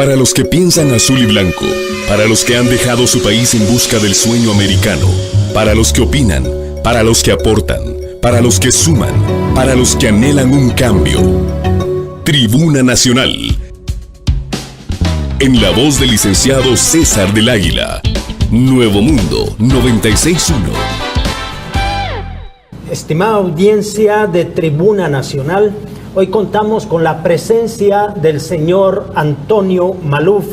Para los que piensan azul y blanco, para los que han dejado su país en busca del sueño americano, para los que opinan, para los que aportan, para los que suman, para los que anhelan un cambio. Tribuna Nacional. En la voz del licenciado César del Águila. Nuevo Mundo 96.1. Estimada audiencia de Tribuna Nacional, hoy contamos con la presencia del señor Antonio Maluf,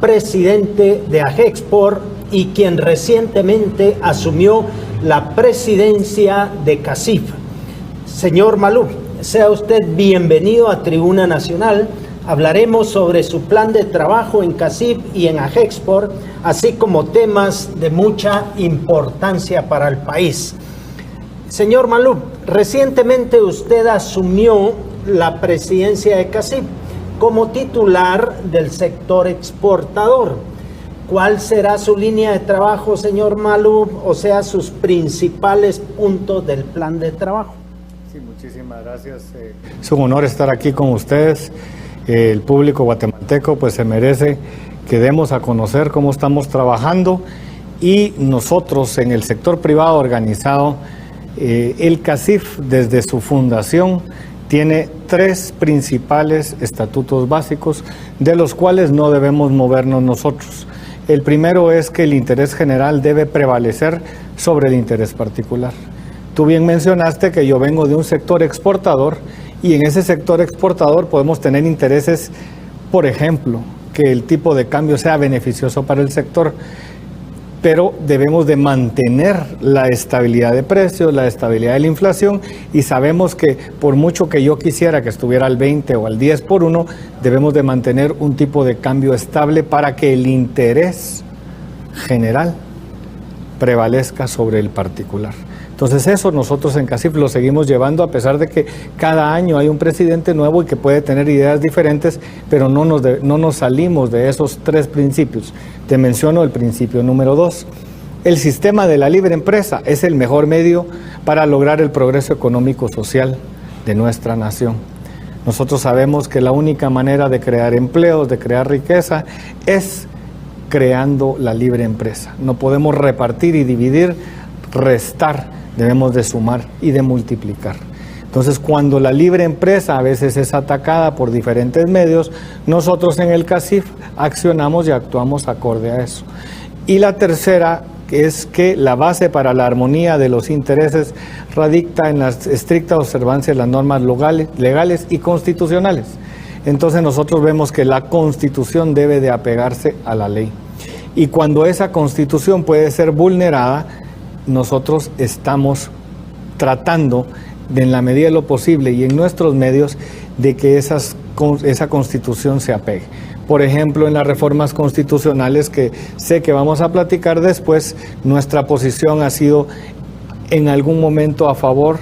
presidente de Agexport y quien recientemente asumió la presidencia de CACIF. Señor Maluf, sea usted bienvenido a Tribuna Nacional. Hablaremos sobre su plan de trabajo en CACIF y en Agexport, así como temas de mucha importancia para el país. Señor Maluf, recientemente usted asumió la presidencia de CACIF como titular del sector exportador. ¿Cuál será su línea de trabajo, señor Maluf? O sea, sus principales puntos del plan de trabajo. Sí, muchísimas gracias. Es un honor estar aquí con ustedes. El público guatemalteco pues se merece que demos a conocer cómo estamos trabajando, y nosotros en el sector privado organizado, el CACIF desde su fundación tiene 3 principales estatutos básicos de los cuales no debemos movernos nosotros. El primero es que el interés general debe prevalecer sobre el interés particular. Tú bien mencionaste que yo vengo de un sector exportador, y en ese sector exportador podemos tener intereses, por ejemplo, que el tipo de cambio sea beneficioso para el sector, pero debemos de mantener la estabilidad de precios, la estabilidad de la inflación, y sabemos que por mucho que yo quisiera que estuviera al 20 o al 10 por 1, debemos de mantener un tipo de cambio estable para que el interés general prevalezca sobre el particular. Entonces eso nosotros en CACIF lo seguimos llevando, a pesar de que cada año hay un presidente nuevo y que puede tener ideas diferentes, pero no nos salimos de esos 3 principios. Te menciono el principio número 2. El sistema de la libre empresa es el mejor medio para lograr el progreso económico-social de nuestra nación. Nosotros sabemos que la única manera de crear empleos, de crear riqueza, es creando la libre empresa. No podemos repartir y dividir, restar. Debemos de sumar y de multiplicar. Entonces, cuando la libre empresa a veces es atacada por diferentes medios, nosotros en el CACIF accionamos y actuamos acorde a eso. Y la tercera es que la base para la armonía de los intereses radica en la estricta observancia de las normas legales y constitucionales. Entonces nosotros vemos que la Constitución debe de apegarse a la ley. Y cuando esa Constitución puede ser vulnerada, nosotros estamos tratando, en la medida de lo posible y en nuestros medios, de que esa Constitución se apegue. Por ejemplo, en las reformas constitucionales que sé que vamos a platicar después, nuestra posición ha sido en algún momento a favor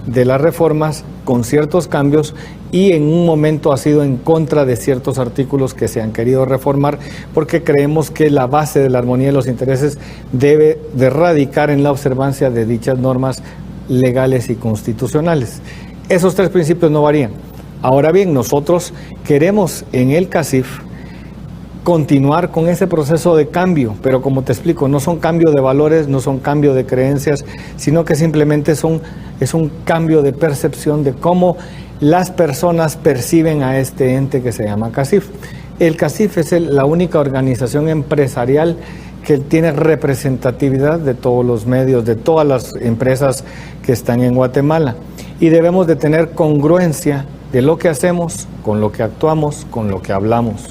de las reformas con ciertos cambios, y en un momento ha sido en contra de ciertos artículos que se han querido reformar, porque creemos que la base de la armonía de los intereses debe de radicar en la observancia de dichas normas legales y constitucionales. Esos 3 principios no varían. Ahora bien, nosotros queremos en el CACIF continuar con ese proceso de cambio, pero como te explico, no son cambio de valores, no son cambio de creencias, sino que simplemente es un cambio de percepción de cómo las personas perciben a este ente que se llama CACIF. El CACIF es la única organización empresarial que tiene representatividad de todos los medios, de todas las empresas que están en Guatemala, y debemos de tener congruencia de lo que hacemos, con lo que actuamos, con lo que hablamos.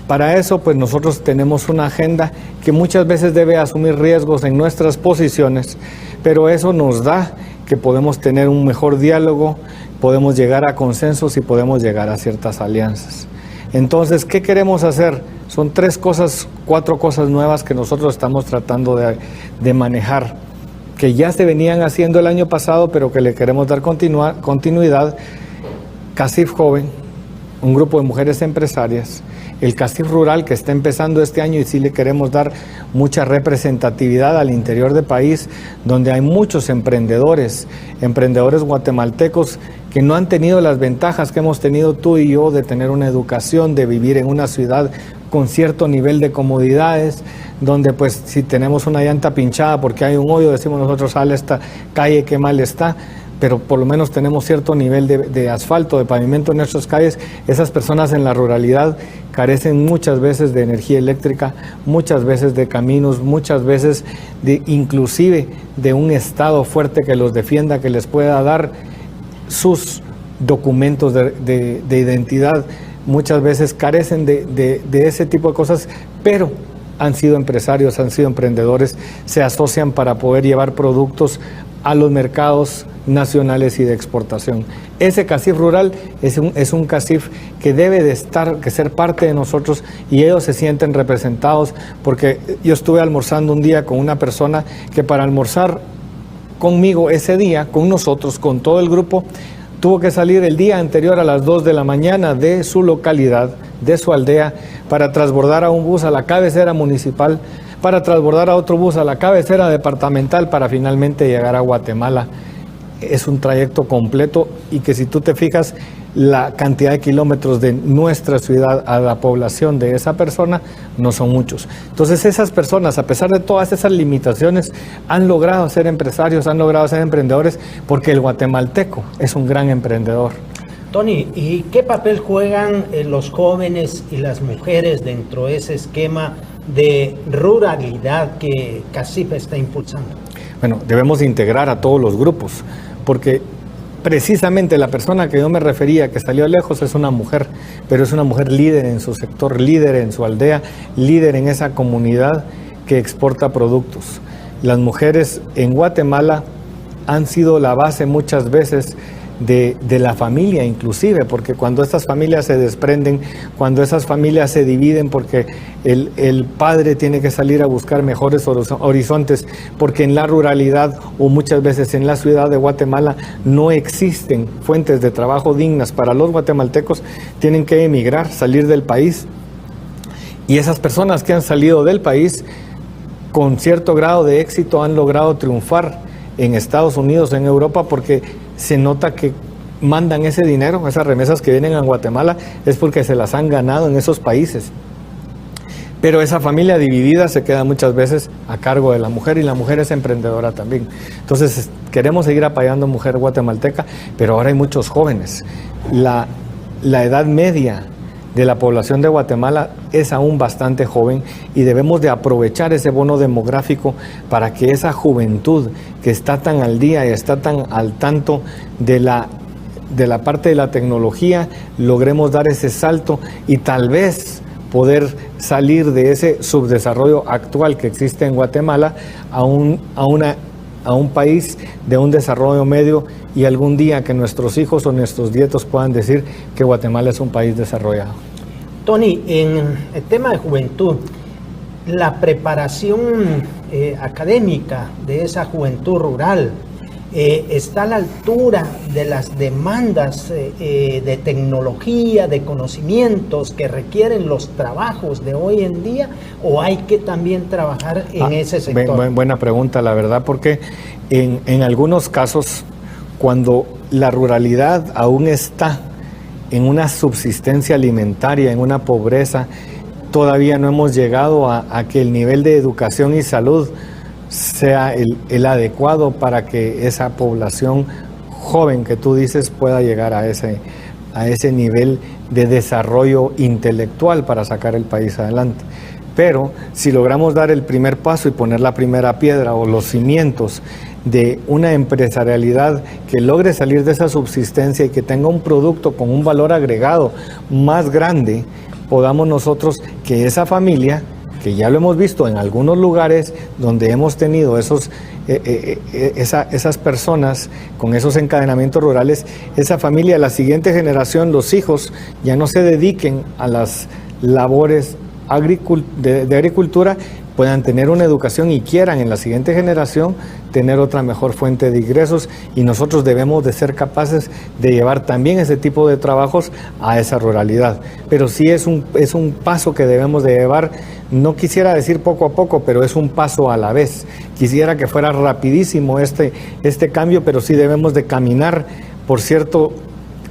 Para eso, pues nosotros tenemos una agenda que muchas veces debe asumir riesgos en nuestras posiciones, pero eso nos da que podemos tener un mejor diálogo, podemos llegar a consensos y podemos llegar a ciertas alianzas. Entonces, ¿qué queremos hacer? Son 4 cosas nuevas que nosotros estamos tratando de manejar, que ya se venían haciendo el año pasado, pero que le queremos dar continuidad. CACIF Joven, un grupo de mujeres empresarias, el CACIF Rural, que está empezando este año y sí le queremos dar mucha representatividad al interior del país, donde hay muchos emprendedores guatemaltecos que no han tenido las ventajas que hemos tenido tú y yo de tener una educación, de vivir en una ciudad con cierto nivel de comodidades, donde pues si tenemos una llanta pinchada porque hay un hoyo, decimos nosotros, sale esta calle, qué mal está, pero por lo menos tenemos cierto nivel de asfalto, de pavimento en nuestras calles. Esas personas en la ruralidad carecen muchas veces de energía eléctrica, muchas veces de caminos, muchas veces de inclusive de un Estado fuerte que los defienda, que les pueda dar sus documentos de identidad. Muchas veces carecen de ese tipo de cosas, pero han sido empresarios, han sido emprendedores, se asocian para poder llevar productos a los mercados nacionales y de exportación. Ese CACIF rural es un CACIF que debe de ser parte de nosotros, y ellos se sienten representados, porque yo estuve almorzando un día con una persona que para almorzar conmigo ese día, con nosotros, con todo el grupo, tuvo que salir el día anterior a las 2 de la mañana de su localidad, de su aldea, para transbordar a un bus a la cabecera municipal, para transbordar a otro bus a la cabecera departamental, para finalmente llegar a Guatemala. Es un trayecto completo, y que si tú te fijas la cantidad de kilómetros de nuestra ciudad a la población de esa persona, no son muchos. Entonces esas personas, a pesar de todas esas limitaciones, han logrado ser empresarios, han logrado ser emprendedores, porque el guatemalteco es un gran emprendedor. Tony, ¿y qué papel juegan los jóvenes y las mujeres dentro de ese esquema de ruralidad que CACIF está impulsando? Bueno, debemos integrar a todos los grupos, porque precisamente la persona que yo me refería, que salió lejos, es una mujer, pero es una mujer líder en su sector, líder en su aldea, líder en esa comunidad que exporta productos. Las mujeres en Guatemala han sido la base muchas veces de la familia, inclusive, porque cuando estas familias se desprenden, cuando esas familias se dividen, porque el padre tiene que salir a buscar mejores horizontes, porque en la ruralidad o muchas veces en la ciudad de Guatemala no existen fuentes de trabajo dignas para los guatemaltecos, tienen que emigrar, salir del país, y esas personas que han salido del país con cierto grado de éxito han logrado triunfar en Estados Unidos, en Europa, porque se nota que mandan ese dinero, esas remesas que vienen a Guatemala, es porque se las han ganado en esos países. Pero esa familia dividida se queda muchas veces a cargo de la mujer, y la mujer es emprendedora también. Entonces queremos seguir apoyando a mujer guatemalteca, pero ahora hay muchos jóvenes. La edad media de la población de Guatemala es aún bastante joven, y debemos de aprovechar ese bono demográfico para que esa juventud que está tan al día y está tan al tanto de la parte de la tecnología, logremos dar ese salto y tal vez poder salir de ese subdesarrollo actual que existe en Guatemala a un país de un desarrollo medio, y algún día que nuestros hijos o nuestros nietos puedan decir que Guatemala es un país desarrollado. Tony, en el tema de juventud, la preparación académica de esa juventud rural está a la altura de las demandas de tecnología, de conocimientos que requieren los trabajos de hoy en día, o hay que también trabajar en ese sector? Buena pregunta, la verdad, porque en algunos casos, cuando la ruralidad aún está en una subsistencia alimentaria, en una pobreza, todavía no hemos llegado a que el nivel de educación y salud sea el adecuado para que esa población joven que tú dices pueda llegar a ese nivel de desarrollo intelectual para sacar el país adelante. Pero si logramos dar el primer paso y poner la primera piedra o los cimientos de una empresarialidad que logre salir de esa subsistencia y que tenga un producto con un valor agregado más grande, podamos nosotros que esa familia, que ya lo hemos visto en algunos lugares donde hemos tenido esas personas con esos encadenamientos rurales, esa familia, la siguiente generación, los hijos, ya no se dediquen a las labores de agricultura, puedan tener una educación y quieran en la siguiente generación tener otra mejor fuente de ingresos, y nosotros debemos de ser capaces de llevar también ese tipo de trabajos a esa ruralidad. Pero sí es un paso que debemos de llevar, no quisiera decir poco a poco, pero es un paso a la vez. Quisiera que fuera rapidísimo este cambio, pero sí debemos de caminar por cierto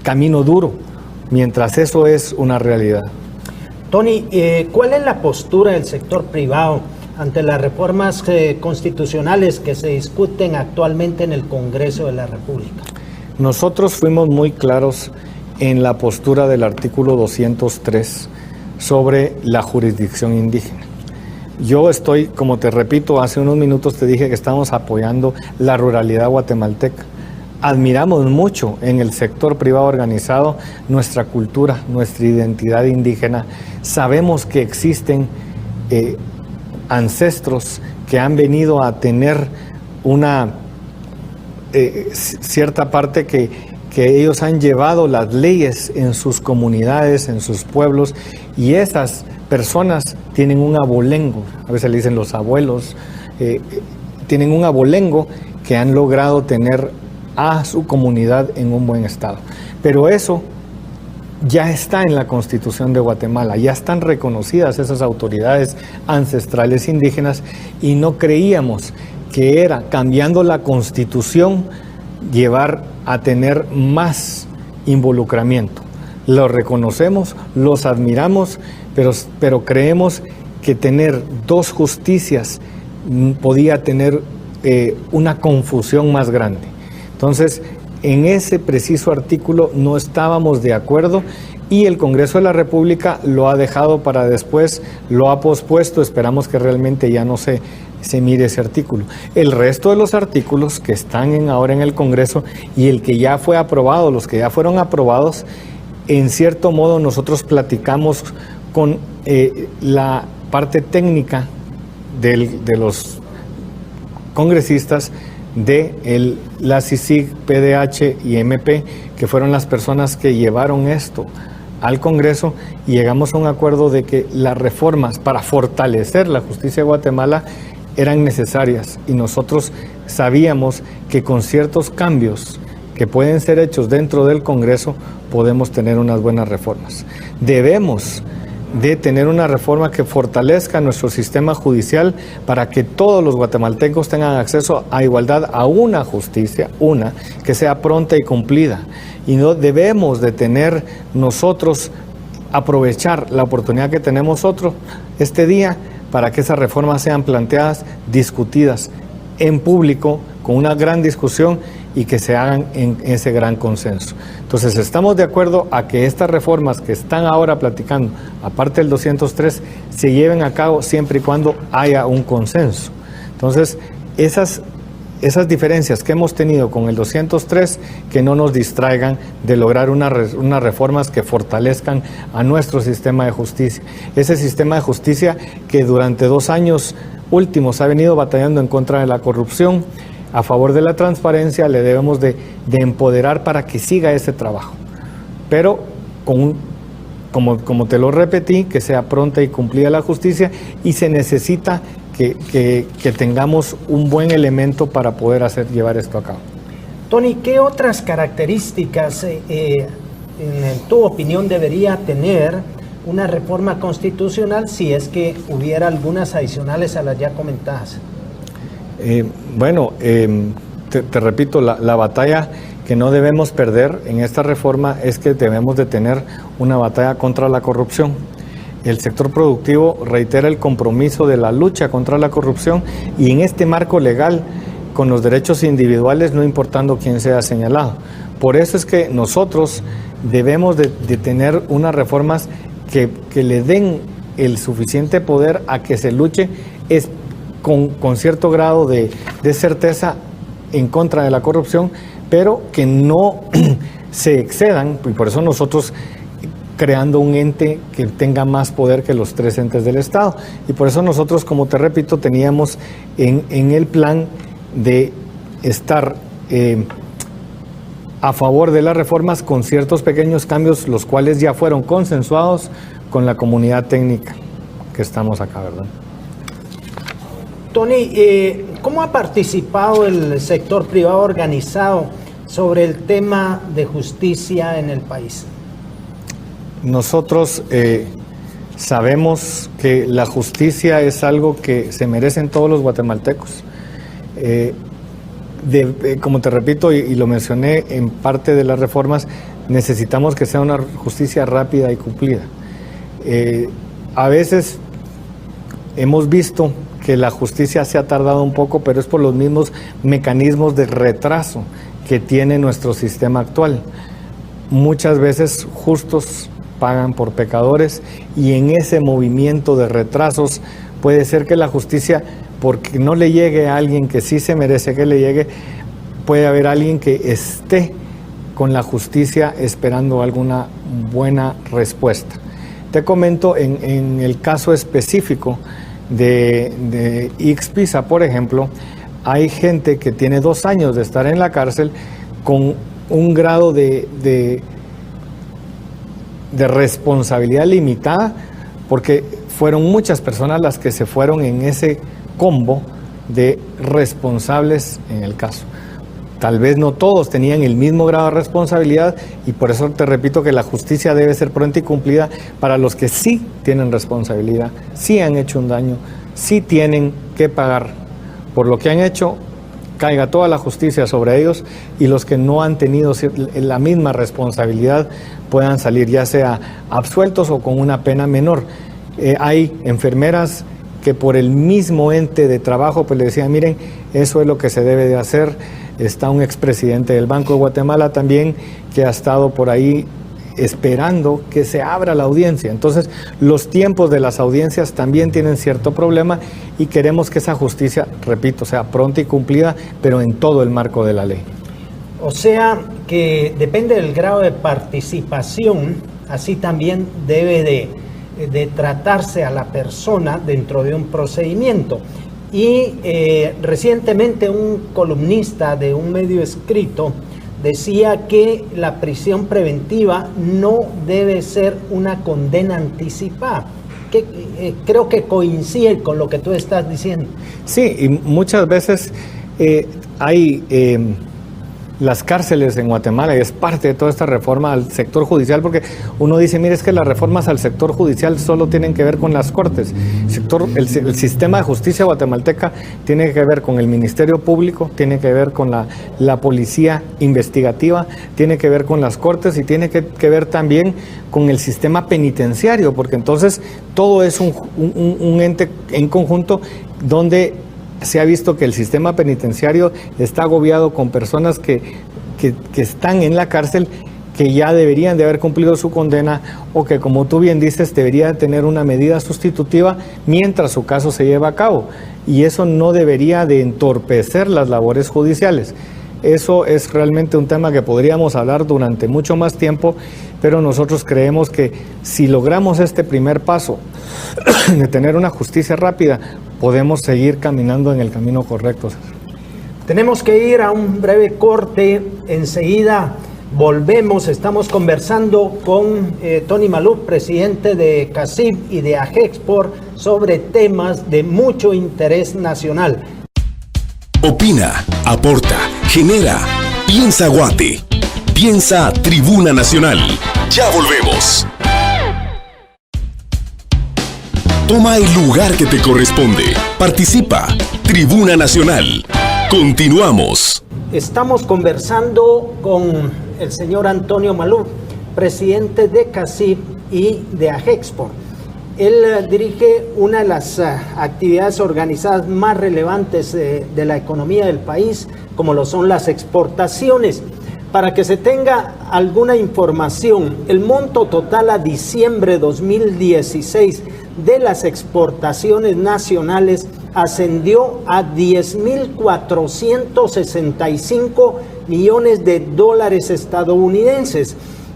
camino duro, mientras eso es una realidad. Tony, ¿cuál es la postura del sector privado ante las reformas constitucionales que se discuten actualmente en el Congreso de la República? Nosotros fuimos muy claros en la postura del artículo 203 sobre la jurisdicción indígena. Yo estoy, como te repito, hace unos minutos te dije que estamos apoyando la ruralidad guatemalteca. Admiramos mucho en el sector privado organizado nuestra cultura, nuestra identidad indígena. Sabemos que existen ancestros que han venido a tener una cierta parte que ellos han llevado las leyes en sus comunidades, en sus pueblos, y esas personas tienen un abolengo, a veces le dicen los abuelos, tienen un abolengo que han logrado tener a su comunidad en un buen estado. Pero eso ya está en la Constitución de Guatemala, ya están reconocidas esas autoridades ancestrales indígenas, y no creíamos que era cambiando la Constitución llevar a tener más involucramiento. Los reconocemos, los admiramos, pero creemos que tener dos justicias podía tener una confusión más grande. Entonces, en ese preciso artículo no estábamos de acuerdo, y el Congreso de la República lo ha dejado para después, lo ha pospuesto. Esperamos que realmente ya no se mire ese artículo. El resto de los artículos que están ahora en el Congreso y el que ya fue aprobado, los que ya fueron aprobados, en cierto modo nosotros platicamos con la parte técnica de los congresistas de la CICIG, PDH y MP, que fueron las personas que llevaron esto al Congreso, y llegamos a un acuerdo de que las reformas para fortalecer la justicia de Guatemala eran necesarias, y nosotros sabíamos que con ciertos cambios que pueden ser hechos dentro del Congreso podemos tener unas buenas reformas. Debemos de tener una reforma que fortalezca nuestro sistema judicial para que todos los guatemaltecos tengan acceso a igualdad, a una justicia, que sea pronta y cumplida. Y no debemos de tener nosotros, aprovechar la oportunidad que tenemos nosotros este día para que esas reformas sean planteadas, discutidas en público, con una gran discusión, y que se hagan en ese gran consenso. Entonces, estamos de acuerdo a que estas reformas que están ahora platicando, aparte del 203, se lleven a cabo siempre y cuando haya un consenso. Entonces, esas diferencias que hemos tenido con el 203, que no nos distraigan de lograr unas reformas que fortalezcan a nuestro sistema de justicia. Ese sistema de justicia que durante 2 años últimos ha venido batallando en contra de la corrupción, a favor de la transparencia. Le debemos de empoderar para que siga ese trabajo, pero como te lo repetí, que sea pronta y cumplida la justicia, y se necesita que tengamos un buen elemento para poder llevar esto a cabo. Tony, ¿qué otras características, en tu opinión, debería tener una reforma constitucional, si es que hubiera algunas adicionales a las ya comentadas? Te repito, la batalla que no debemos perder en esta reforma es que debemos de tener una batalla contra la corrupción. El sector productivo reitera el compromiso de la lucha contra la corrupción, y en este marco legal, con los derechos individuales, no importando quién sea señalado. Por eso es que nosotros debemos de tener unas reformas que le den el suficiente poder a que se luche con cierto grado de certeza en contra de la corrupción, pero que no se excedan, y por eso nosotros creando un ente que tenga más poder que los 3 entes del Estado. Y por eso nosotros, como te repito, teníamos en el plan de estar a favor de las reformas con ciertos pequeños cambios, los cuales ya fueron consensuados con la comunidad técnica que estamos acá, ¿verdad? Tony, ¿cómo ha participado el sector privado organizado sobre el tema de justicia en el país? Nosotros sabemos que la justicia es algo que se merecen todos los guatemaltecos. Como te repito y lo mencioné en parte de las reformas, necesitamos que sea una justicia rápida y cumplida. A veces hemos visto que la justicia se ha tardado un poco, pero es por los mismos mecanismos de retraso que tiene nuestro sistema actual. Muchas veces justos pagan por pecadores, y en ese movimiento de retrasos puede ser que la justicia, porque no le llegue a alguien que sí se merece que le llegue, puede haber alguien que esté con la justicia esperando alguna buena respuesta. Te comento en el caso específico de Ixpisa, por ejemplo, hay gente que tiene 2 años de estar en la cárcel con un grado de responsabilidad limitada, porque fueron muchas personas las que se fueron en ese combo de responsables en el caso. Tal vez no todos tenían el mismo grado de responsabilidad, y por eso te repito que la justicia debe ser pronta y cumplida para los que sí tienen responsabilidad, sí han hecho un daño, sí tienen que pagar por lo que han hecho, caiga toda la justicia sobre ellos, y los que no han tenido la misma responsabilidad puedan salir ya sea absueltos o con una pena menor. Hay enfermeras que por el mismo ente de trabajo pues le decían, miren, eso es lo que se debe de hacer. Está un expresidente del Banco de Guatemala también que ha estado por ahí esperando que se abra la audiencia. Entonces, los tiempos de las audiencias también tienen cierto problema, y queremos que esa justicia, repito, sea pronta y cumplida, pero en todo el marco de la ley. O sea, que depende del grado de participación, así también debe de tratarse a la persona dentro de un procedimiento. Y recientemente un columnista de un medio escrito decía que la prisión preventiva no debe ser una condena anticipada. Creo que coincide con lo que tú estás diciendo. Sí, y muchas veces hay las cárceles en Guatemala, y es parte de toda esta reforma al sector judicial, porque uno dice, mire, es que las reformas al sector judicial solo tienen que ver con las cortes. El sistema de justicia guatemalteca tiene que ver con el Ministerio Público, tiene que ver con la policía investigativa, tiene que ver con las cortes, y tiene que ver también con el sistema penitenciario, porque entonces todo es un ente en conjunto donde se ha visto que el sistema penitenciario está agobiado con personas que están en la cárcel, que ya deberían de haber cumplido su condena, o que, como tú bien dices, debería tener una medida sustitutiva mientras su caso se lleva a cabo, y eso no debería de entorpecer las labores judiciales. Eso es realmente un tema que podríamos hablar durante mucho más tiempo, pero nosotros creemos que si logramos este primer paso de tener una justicia rápida, podemos seguir caminando en el camino correcto. Tenemos que ir a un breve corte, enseguida volvemos. Estamos conversando con Tony Maluf, presidente de CACIB y de AGEXPOR, sobre temas de mucho interés nacional. Opina, aporta, genera. Piensa Guate. Piensa Tribuna Nacional. Ya volvemos. Toma el lugar que te corresponde. Participa. Tribuna Nacional. Continuamos. Estamos conversando con el señor Antonio Maluf, presidente de CACIB y de AGEXPOR. Él dirige una de las actividades organizadas más relevantes de la economía del país, como lo son las exportaciones. Para que se tenga alguna información, el monto total a diciembre 2016 de las exportaciones nacionales ascendió a 10.465 millones de dólares estadounidenses,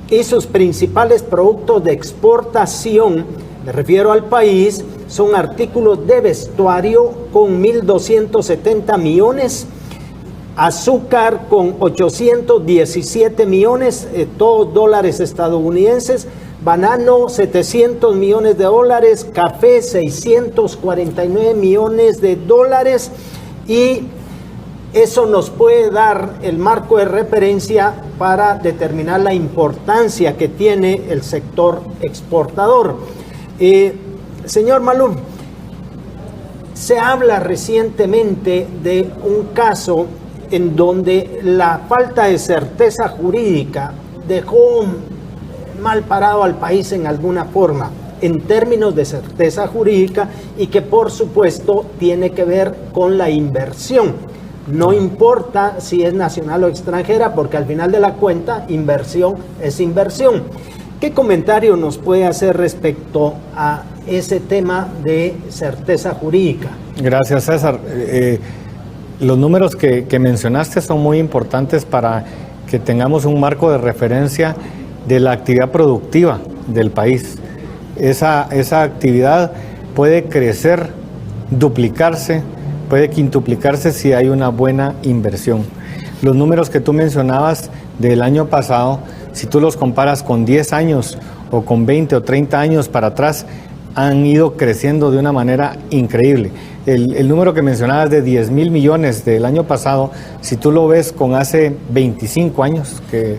y sus principales productos de exportación, me refiero al país, son artículos de vestuario con 1.270 millones, azúcar con 817 millones, todos dólares estadounidenses, banano 700 millones de dólares, café 649 millones de dólares, y eso nos puede dar el marco de referencia para determinar la importancia que tiene el sector exportador. Señor Maluf, se habla recientemente de un caso en donde la falta de certeza jurídica dejó mal parado al país en alguna forma en términos de certeza jurídica y que por supuesto tiene que ver con la inversión. No importa si es nacional o extranjera, porque al final de la cuenta, inversión es inversión. ¿Qué comentario nos puede hacer respecto a ese tema de certeza jurídica? Gracias, César. Los números que mencionaste son muy importantes para que tengamos un marco de referencia de la actividad productiva del país. Esa actividad puede crecer, duplicarse, puede quintuplicarse si hay una buena inversión. Los números que tú mencionabas del año pasado, si tú los comparas con 10 años o con 20 o 30 años para atrás, han ido creciendo de una manera increíble. El número que mencionabas de 10,000 millones del año pasado, si tú lo ves con hace 25 años, que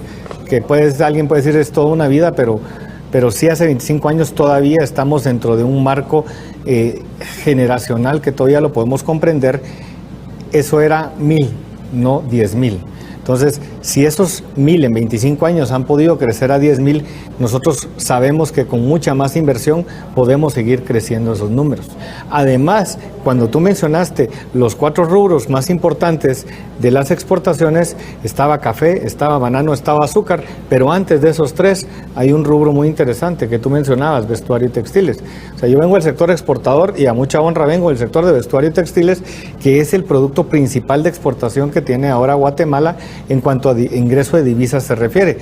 alguien puede decir es toda una vida, pero sí hace 25 años todavía estamos dentro de un marco generacional que todavía lo podemos comprender. Eso era 1,000, no 10,000. Entonces, si esos 1,000 en 25 años han podido crecer a 10,000, nosotros sabemos que con mucha más inversión podemos seguir creciendo esos números. Además, cuando tú mencionaste los 4 rubros más importantes de las exportaciones, estaba café, estaba banano, estaba azúcar, pero antes de esos 3 hay un rubro muy interesante que tú mencionabas, vestuario y textiles. O sea, yo vengo del sector exportador y a mucha honra vengo del sector de vestuario y textiles, que es el producto principal de exportación que tiene ahora Guatemala en cuanto a ingreso de divisas se refiere.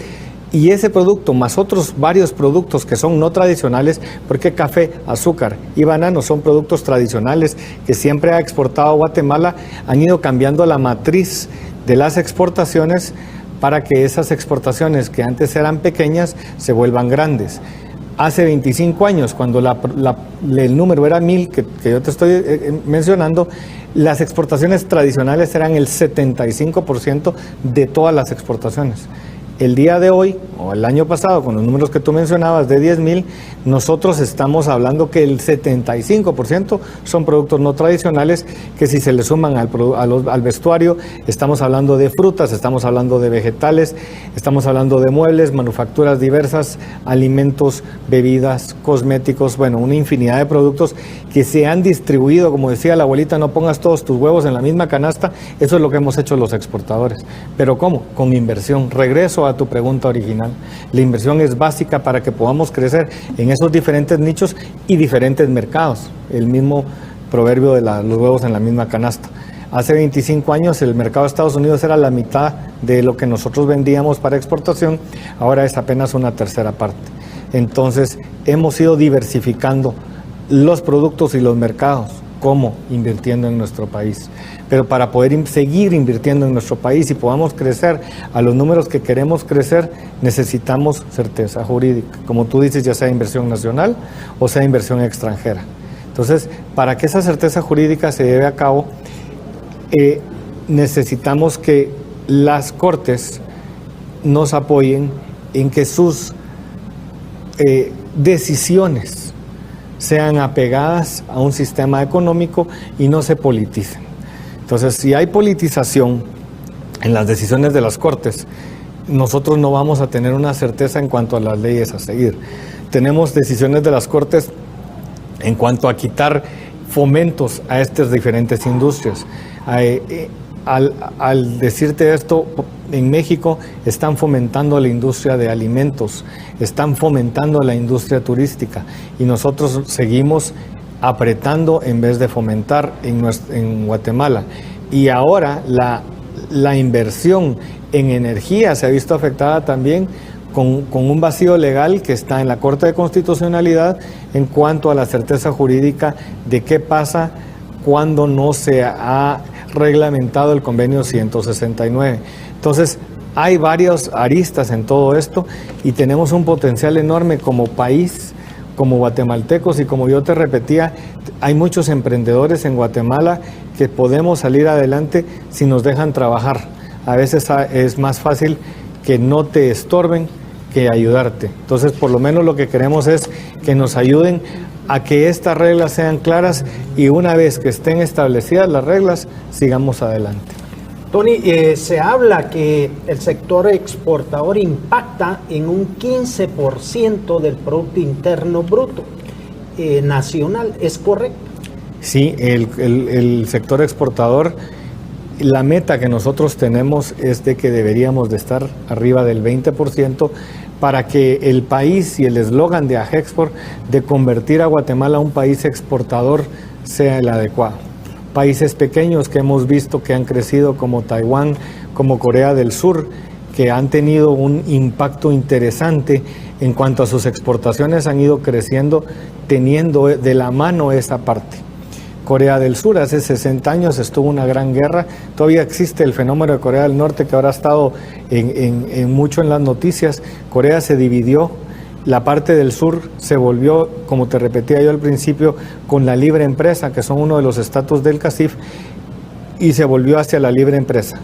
Y ese producto, más otros varios productos que son no tradicionales, porque café, azúcar y banano son productos tradicionales que siempre ha exportado Guatemala, han ido cambiando la matriz de las exportaciones para que esas exportaciones que antes eran pequeñas se vuelvan grandes. Hace 25 años, cuando el número era 1,000, que yo te estoy mencionando, las exportaciones tradicionales eran el 75% de todas las exportaciones. El día de hoy, o el año pasado, con los números que tú mencionabas de 10,000, nosotros estamos hablando que el 75% son productos no tradicionales, que si se le suman al vestuario, estamos hablando de frutas, estamos hablando de vegetales, estamos hablando de muebles, manufacturas diversas, alimentos, bebidas, cosméticos, bueno, una infinidad de productos que se han distribuido, como decía la abuelita, no pongas todos tus huevos en la misma canasta. Eso es lo que hemos hecho los exportadores. ¿Pero cómo? Con inversión. Regreso a tu pregunta original. La inversión es básica para que podamos crecer en esos diferentes nichos y diferentes mercados. El mismo proverbio de los huevos en la misma canasta. Hace 25 años el mercado de Estados Unidos era la mitad de lo que nosotros vendíamos para exportación, ahora es apenas una tercera parte. Entonces hemos ido diversificando los productos y los mercados. ¿Cómo? Invirtiendo en nuestro país. Pero para poder seguir invirtiendo en nuestro país y podamos crecer a los números que queremos crecer, necesitamos certeza jurídica. Como tú dices, ya sea inversión nacional o sea inversión extranjera. Entonces, para que esa certeza jurídica se lleve a cabo, necesitamos que las Cortes nos apoyen en que sus decisiones sean apegadas a un sistema económico y no se politicen. Entonces, si hay politización en las decisiones de las Cortes, nosotros no vamos a tener una certeza en cuanto a las leyes a seguir. Tenemos decisiones de las Cortes en cuanto a quitar fomentos a estas diferentes industrias. Al decirte esto, en México están fomentando la industria de alimentos, están fomentando la industria turística y nosotros seguimos apretando en vez de fomentar en Guatemala. Y ahora la inversión en energía se ha visto afectada también con un vacío legal que está en la Corte de Constitucionalidad en cuanto a la certeza jurídica de qué pasa cuando no se ha reglamentado el convenio 169. Entonces, hay varias aristas en todo esto y tenemos un potencial enorme como país, como guatemaltecos, y como yo te repetía, hay muchos emprendedores en Guatemala que podemos salir adelante si nos dejan trabajar. A veces es más fácil que no te estorben que ayudarte. Entonces, por lo menos lo que queremos es que nos ayuden a que estas reglas sean claras y una vez que estén establecidas las reglas, sigamos adelante. Tony, se habla que el sector exportador impacta en un 15% del Producto Interno Bruto nacional, ¿es correcto? Sí, el sector exportador, la meta que nosotros tenemos es de que deberíamos de estar arriba del 20% para que el país y el eslogan de AGEXPORT de convertir a Guatemala a un país exportador sea el adecuado. Países pequeños que hemos visto que han crecido como Taiwán, como Corea del Sur, que han tenido un impacto interesante en cuanto a sus exportaciones, han ido creciendo teniendo de la mano esa parte. Corea del Sur hace 60 años estuvo una gran guerra, todavía existe el fenómeno de Corea del Norte que ahora ha estado mucho en las noticias. Corea se dividió, la parte del sur se volvió, como te repetía yo al principio, con la libre empresa, que son uno de los estatus del CACIF, y se volvió hacia la libre empresa.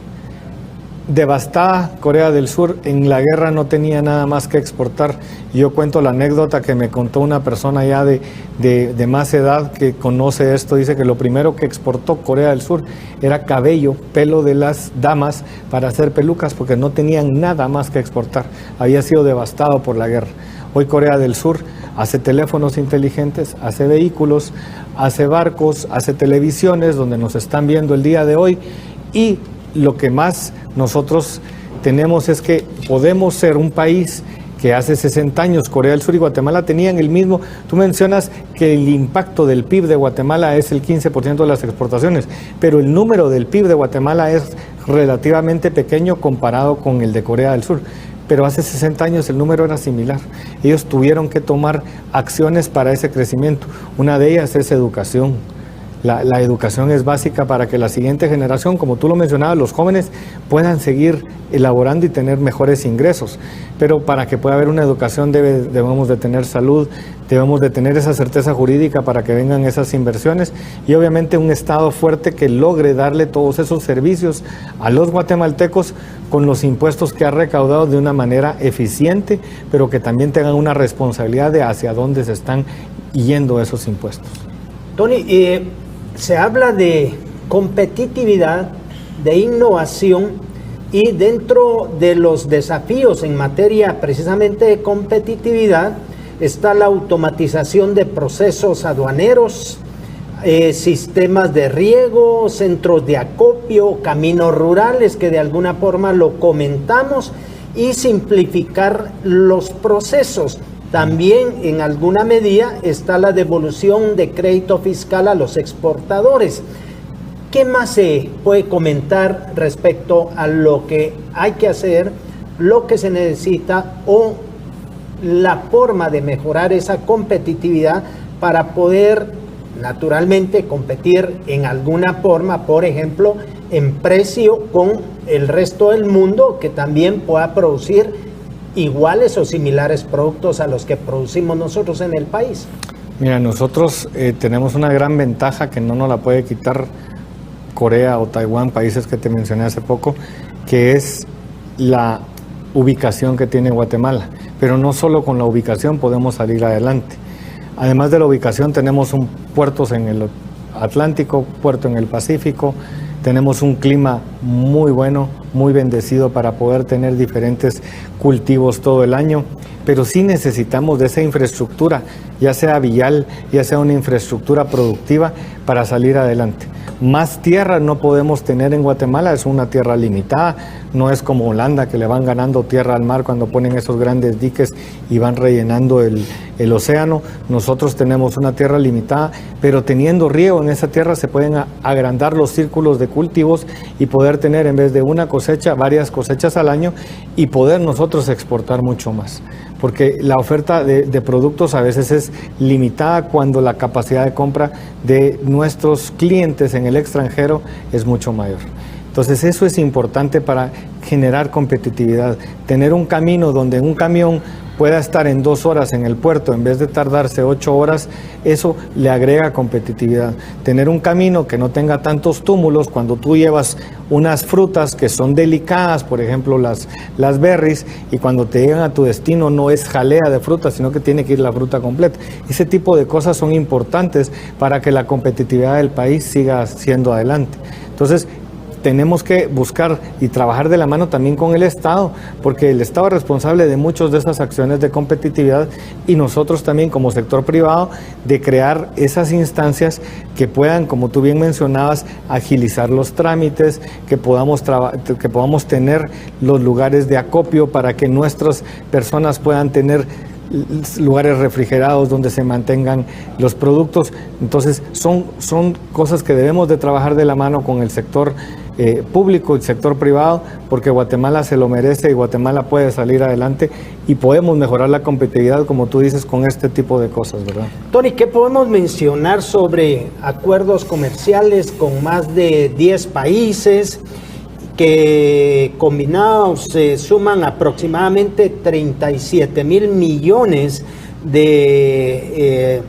Devastada Corea del Sur, en la guerra no tenía nada más que exportar. Yo cuento la anécdota que me contó una persona ya de más edad que conoce esto, dice que lo primero que exportó Corea del Sur era cabello, pelo de las damas para hacer pelucas, porque no tenían nada más que exportar, había sido devastado por la guerra. Hoy Corea del Sur hace teléfonos inteligentes, hace vehículos, hace barcos, hace televisiones donde nos están viendo el día de hoy, y lo que más nosotros tenemos es que podemos ser un país que hace 60 años Corea del Sur y Guatemala tenían el mismo. Tú mencionas que el impacto del PIB de Guatemala es el 15% de las exportaciones, pero el número del PIB de Guatemala es relativamente pequeño comparado con el de Corea del Sur. Pero hace 60 años el número era similar. Ellos tuvieron que tomar acciones para ese crecimiento. Una de ellas es educación. La educación es básica para que la siguiente generación, como tú lo mencionabas, los jóvenes puedan seguir elaborando y tener mejores ingresos. Pero para que pueda haber una educación debemos de tener salud, debemos de tener esa certeza jurídica para que vengan esas inversiones y obviamente un Estado fuerte que logre darle todos esos servicios a los guatemaltecos con los impuestos que ha recaudado de una manera eficiente, pero que también tengan una responsabilidad de hacia dónde se están yendo esos impuestos. Tony, se habla de competitividad, de innovación, y dentro de los desafíos en materia precisamente de competitividad está la automatización de procesos aduaneros, sistemas de riego, centros de acopio, caminos rurales, que de alguna forma lo comentamos, y simplificar los procesos. También en alguna medida está la devolución de crédito fiscal a los exportadores. ¿Qué más se puede comentar respecto a lo que hay que hacer, lo que se necesita o la forma de mejorar esa competitividad para poder naturalmente competir en alguna forma, por ejemplo, en precio con el resto del mundo, que también pueda producir iguales o similares productos a los que producimos nosotros en el país? Mira, nosotros tenemos una gran ventaja que no nos la puede quitar Corea o Taiwán, países que te mencioné hace poco, que es la ubicación que tiene Guatemala. Pero no solo con la ubicación podemos salir adelante. Además de la ubicación, tenemos puertos en el Atlántico, puerto en el Pacífico, tenemos un clima muy bueno, muy bendecido para poder tener diferentes cultivos todo el año, pero sí necesitamos de esa infraestructura, ya sea vial, ya sea una infraestructura productiva para salir adelante. Más tierra no podemos tener en Guatemala, es una tierra limitada, no es como Holanda que le van ganando tierra al mar cuando ponen esos grandes diques y van rellenando el océano. Nosotros tenemos una tierra limitada, pero teniendo riego en esa tierra se pueden agrandar los círculos de cultivos y poder tener en vez de una cosecha, varias cosechas al año y poder nosotros exportar mucho más. Porque la oferta de productos a veces es limitada cuando la capacidad de compra de nuestros clientes en el extranjero es mucho mayor. Entonces eso es importante para generar competitividad. Tener un camino donde un camión pueda estar en 2 horas en el puerto en vez de tardarse 8 horas, eso le agrega competitividad. Tener un camino que no tenga tantos túmulos, cuando tú llevas unas frutas que son delicadas, por ejemplo las berries, y cuando te llegan a tu destino no es jalea de fruta, sino que tiene que ir la fruta completa. Ese tipo de cosas son importantes para que la competitividad del país siga siendo adelante. Entonces, tenemos que buscar y trabajar de la mano también con el Estado, porque el Estado es responsable de muchas de esas acciones de competitividad y nosotros también como sector privado de crear esas instancias que puedan, como tú bien mencionabas, agilizar los trámites, que podamos tener los lugares de acopio para que nuestras personas puedan tener lugares refrigerados donde se mantengan los productos. Entonces son cosas que debemos de trabajar de la mano con el sector público, el sector privado, porque Guatemala se lo merece y Guatemala puede salir adelante y podemos mejorar la competitividad, como tú dices, con este tipo de cosas, ¿verdad? Tony, ¿qué podemos mencionar sobre acuerdos comerciales con más de 10 países que combinados suman aproximadamente 37,000 millones de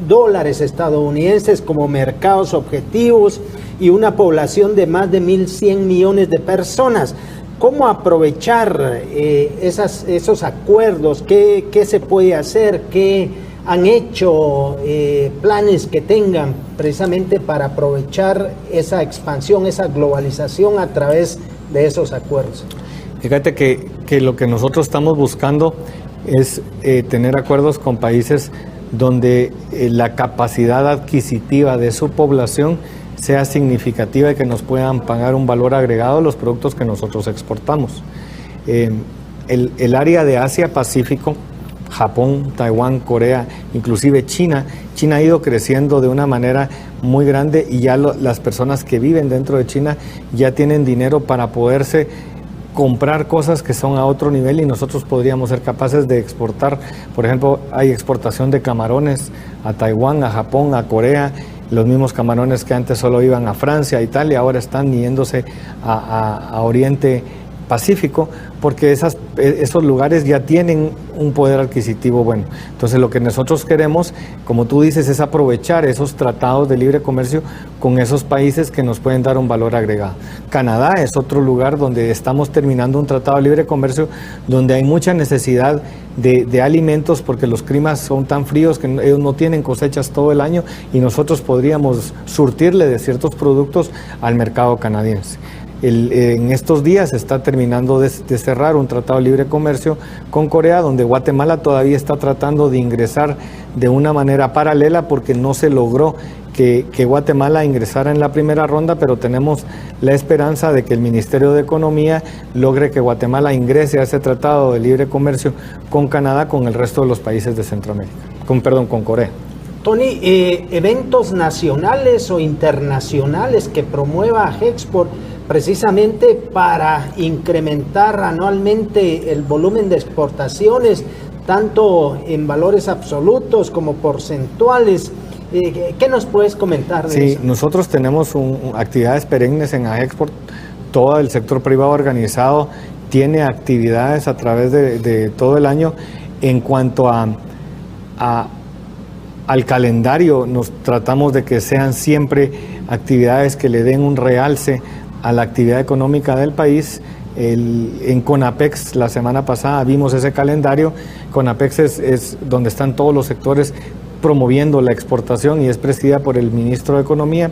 dólares estadounidenses como mercados objetivos y una población de más de 1.100 millones de personas? ¿Cómo aprovechar esos acuerdos? ¿Qué se puede hacer? ¿Qué han hecho planes que tengan precisamente para aprovechar esa expansión, esa globalización a través de esos acuerdos? Fíjate que lo que nosotros estamos buscando es tener acuerdos con países donde la capacidad adquisitiva de su población sea significativa y que nos puedan pagar un valor agregado a los productos que nosotros exportamos. El área de Asia-Pacífico, Japón, Taiwán, Corea, inclusive China ha ido creciendo de una manera muy grande y ya las personas que viven dentro de China ya tienen dinero para poderse comprar cosas que son a otro nivel y nosotros podríamos ser capaces de exportar. Por ejemplo, hay exportación de camarones a Taiwán, a Japón, a Corea. Los mismos camarones que antes solo iban a Francia, a Italia, ahora están yéndose a Oriente Pacífico, porque esos lugares ya tienen un poder adquisitivo bueno. Entonces lo que nosotros queremos, como tú dices, es aprovechar esos tratados de libre comercio con esos países que nos pueden dar un valor agregado. Canadá es otro lugar donde estamos terminando un tratado de libre comercio, donde hay mucha necesidad de alimentos, porque los climas son tan fríos que ellos no tienen cosechas todo el año y nosotros podríamos surtirle de ciertos productos al mercado canadiense. En estos días se está terminando de cerrar un tratado de libre comercio con Corea, donde Guatemala todavía está tratando de ingresar de una manera paralela porque no se logró que Guatemala ingresara en la primera ronda, pero tenemos la esperanza de que el Ministerio de Economía logre que Guatemala ingrese a ese tratado de libre comercio con Canadá, con el resto de los países de Centroamérica, con Corea. Tony, eventos nacionales o internacionales que promueva Agexport precisamente para incrementar anualmente el volumen de exportaciones, tanto en valores absolutos como porcentuales. ¿Qué nos puedes comentar de eso? Sí, nosotros tenemos actividades perennes en Agexport. Todo el sector privado organizado tiene actividades a través de todo el año. En cuanto al calendario, nos tratamos de que sean siempre actividades que le den un realce a la actividad económica del país. En CONAPEX la semana pasada vimos ese calendario. CONAPEX es donde están todos los sectores promoviendo la exportación y es presidida por el ministro de Economía,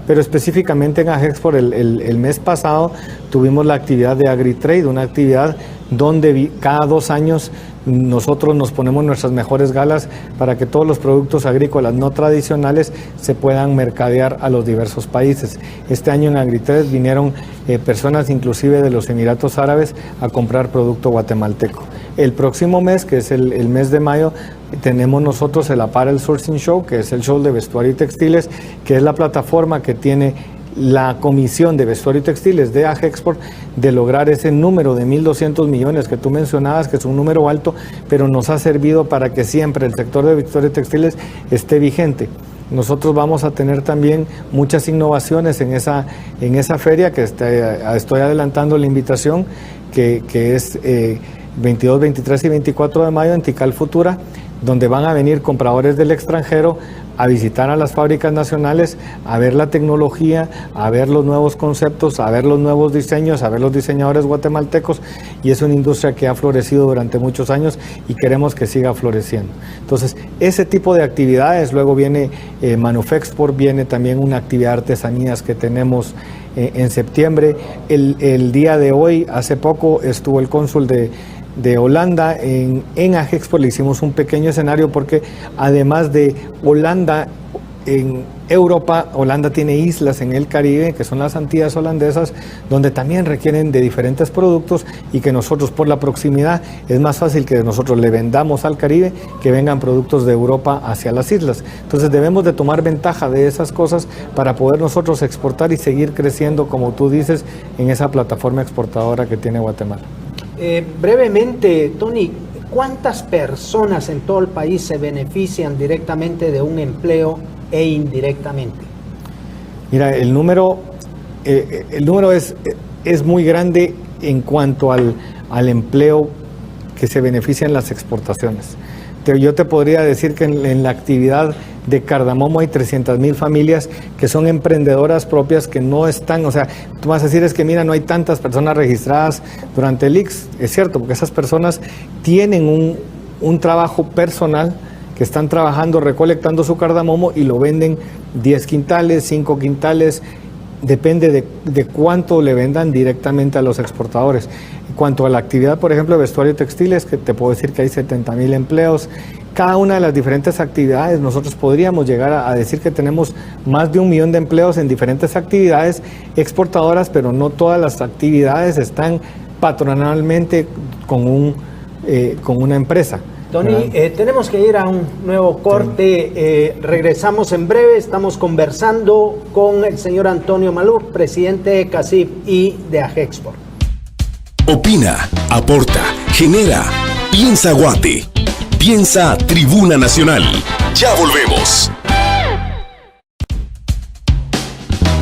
pero específicamente en Agexport el mes pasado tuvimos la actividad de AgriTrade, una actividad donde cada 2 años nosotros nos ponemos nuestras mejores galas para que todos los productos agrícolas no tradicionales se puedan mercadear a los diversos países. Este año en AgriTrade vinieron personas inclusive de los Emiratos Árabes a comprar producto guatemalteco. El próximo mes, que es el mes de mayo, tenemos nosotros el Apparel Sourcing Show, que es el show de vestuario y textiles, que es la plataforma que tiene la Comisión de Vestuario y Textiles de Agexport de lograr ese número de 1.200 millones que tú mencionabas, que es un número alto, pero nos ha servido para que siempre el sector de vestuario y textiles esté vigente. Nosotros vamos a tener también muchas innovaciones en esa feria, que estoy adelantando la invitación, que es 22, 23 y 24 de mayo en Tikal Futura, donde van a venir compradores del extranjero a visitar a las fábricas nacionales, a ver la tecnología, a ver los nuevos conceptos, a ver los nuevos diseños, a ver los diseñadores guatemaltecos, y es una industria que ha florecido durante muchos años y queremos que siga floreciendo. Entonces, ese tipo de actividades, luego viene Manufexport, viene también una actividad de artesanías que tenemos en septiembre. El día de hoy, hace poco, estuvo el cónsul de Holanda en AGEXPO. Le hicimos un pequeño escenario porque además de Holanda, en Europa, Holanda tiene islas en el Caribe, que son las Antillas holandesas, donde también requieren de diferentes productos y que nosotros, por la proximidad, es más fácil que nosotros le vendamos al Caribe que vengan productos de Europa hacia las islas. Entonces debemos de tomar ventaja de esas cosas para poder nosotros exportar y seguir creciendo, como tú dices, en esa plataforma exportadora que tiene Guatemala. Brevemente, Tony, ¿cuántas personas en todo el país se benefician directamente de un empleo e indirectamente? Mira, el número es muy grande en cuanto al empleo que se beneficia en las exportaciones. Yo te podría decir que en la actividad de Cardamomo hay 300,000 familias que son emprendedoras propias que no están, o sea, tú vas a decir es que mira, no hay tantas personas registradas durante el IX, es cierto, porque esas personas tienen un trabajo personal, que están trabajando, recolectando su cardamomo y lo venden 10 quintales, 5 quintales, depende de cuánto le vendan directamente a los exportadores. En cuanto a la actividad, por ejemplo, de vestuario y textiles, que te puedo decir que hay 70,000 empleos, cada una de las diferentes actividades, nosotros podríamos llegar a decir que tenemos más de 1 millón de empleos en diferentes actividades exportadoras, pero no todas las actividades están patronalmente con una empresa. Tony, tenemos que ir a un nuevo corte, regresamos en breve, estamos conversando con el señor Antonio Maluf, presidente de CACIF y de AGEXPOR. Opina, aporta, genera, piensa Guate, piensa Tribuna Nacional. Ya volvemos.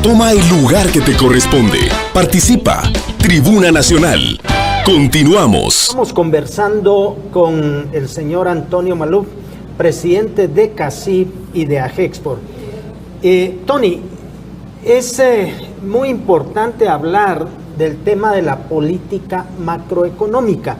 Toma el lugar que te corresponde. Participa. Tribuna Nacional. Continuamos. Estamos conversando con el señor Antonio Maluf, presidente de CACIF y de AGEXPOR. Tony, es muy importante hablar del tema de la política macroeconómica,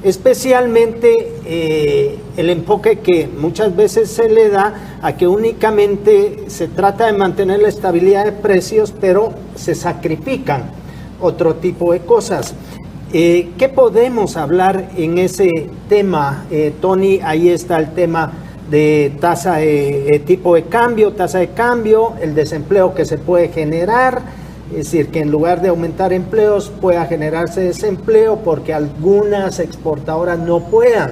especialmente el enfoque que muchas veces se le da a que únicamente se trata de mantener la estabilidad de precios, pero se sacrifican otro tipo de cosas. ¿Qué podemos hablar en ese tema, Tony? Ahí está el tema de tasa de tipo de cambio, tasa de cambio, el desempleo que se puede generar, es decir, que en lugar de aumentar empleos pueda generarse desempleo porque algunas exportadoras no puedan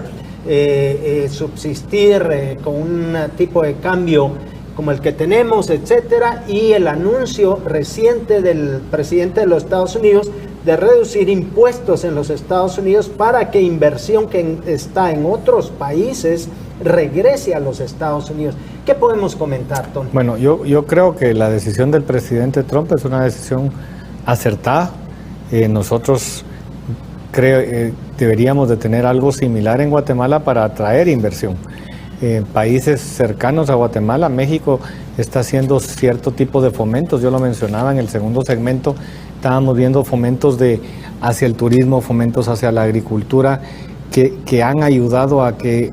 subsistir con un tipo de cambio como el que tenemos, etcétera, y el anuncio reciente del presidente de los Estados Unidos de reducir impuestos en los Estados Unidos para que inversión que está en otros países regrese a los Estados Unidos. ¿Qué podemos comentar, Tony? Bueno, yo creo que la decisión del presidente Trump es una decisión acertada. Nosotros deberíamos de tener algo similar en Guatemala para atraer inversión. Países cercanos a Guatemala, México está haciendo cierto tipo de fomentos, yo lo mencionaba en el segundo segmento, estábamos viendo fomentos hacia el turismo, fomentos hacia la agricultura, que han ayudado a que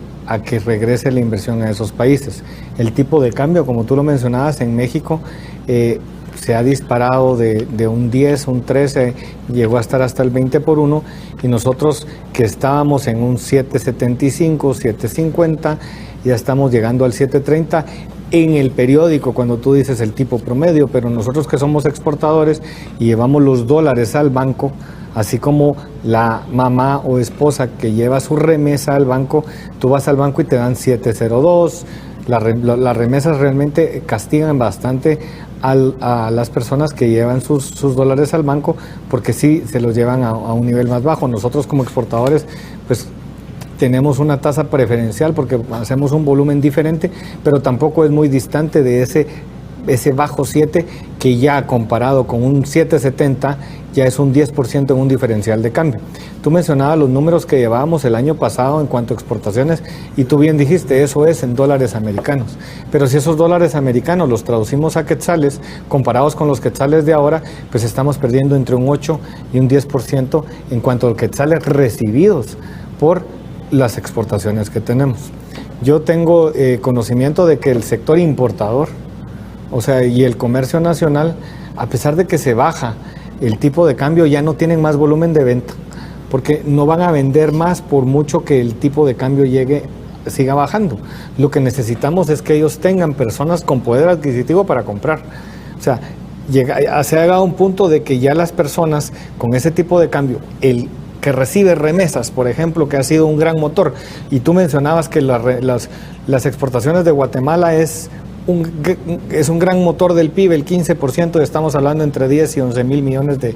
regrese la inversión a esos países. El tipo de cambio, como tú lo mencionabas, en México se ha disparado de un 10, un 13, llegó a estar hasta el 20 por 1, y nosotros que estábamos en un 7.75, 7.50, ya estamos llegando al 7.30 en el periódico, cuando tú dices el tipo promedio, pero nosotros que somos exportadores y llevamos los dólares al banco, así como la mamá o esposa que lleva su remesa al banco, tú vas al banco y te dan 7.02. Las remesas realmente castigan bastante a las personas que llevan sus dólares al banco, porque sí se los llevan a un nivel más bajo. Nosotros como exportadores, pues tenemos una tasa preferencial porque hacemos un volumen diferente, pero tampoco es muy distante de ese bajo 7, que ya comparado con un 7.70 ya es un 10% en un diferencial de cambio. Tú mencionabas los números que llevábamos el año pasado en cuanto a exportaciones, y tú bien dijiste, eso es en dólares americanos. Pero si esos dólares americanos los traducimos a quetzales, comparados con los quetzales de ahora, pues estamos perdiendo entre un 8 y un 10% en cuanto a quetzales recibidos por las exportaciones que tenemos. Yo tengo conocimiento de que el sector importador, o sea, y el comercio nacional a pesar de que se baja el tipo de cambio, ya no tienen más volumen de venta, porque no van a vender más por mucho que el tipo de cambio siga bajando. Lo que necesitamos es que ellos tengan personas con poder adquisitivo para comprar. O sea, se ha llegado a un punto de que ya las personas con ese tipo de cambio, el que recibe remesas, por ejemplo, que ha sido un gran motor, y tú mencionabas que las exportaciones de Guatemala es un gran motor del PIB, el 15%, estamos hablando entre 10 y 11 mil millones de